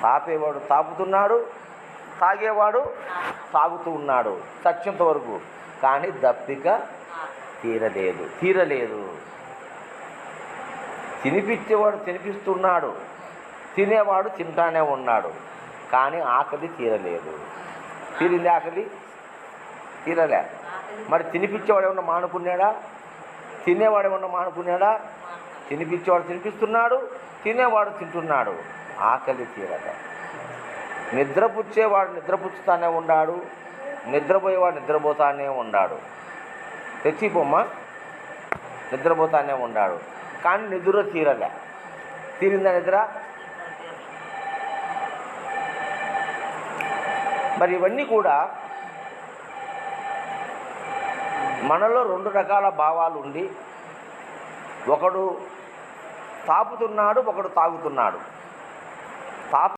తాపేవాడు తాపుతున్నాడు, తాగేవాడు తాగుతూ ఉన్నాడు చచ్చేంత వరకు. కానీ దప్పిక తీరలేదు. తినిపించేవాడు తినిపిస్తున్నాడు, తినేవాడు తింటానే ఉన్నాడు, కానీ ఆకలి తీరలేదు. తీరింది ఆకలి? తీరలే. మరి తినిపించేవాడు ఏమన్నా మానుకున్నాడా? తినేవాడు ఏమన్నా మానుకున్నాడా? తినిపించేవాడు తినిపిస్తున్నాడు, తినేవాడు తింటున్నాడు, ఆకలి తీరలే. నిద్రపుచ్చేవాడు నిద్రపుచ్చుతానే ఉన్నాడు, నిద్రపోయేవాడు నిద్రపోతానే ఉన్నాడు. తెచ్చిపోమ్మా, నిద్రపోతానే ఉన్నాడు, కానీ నిద్ర తీరలే. తీరిందా నిద్ర? మరి ఇవన్నీ కూడా మనలో రెండు రకాల భావాలు ఉండి, ఒకడు తాపుతున్నాడు, ఒకడు తాగుతున్నాడు. తాపు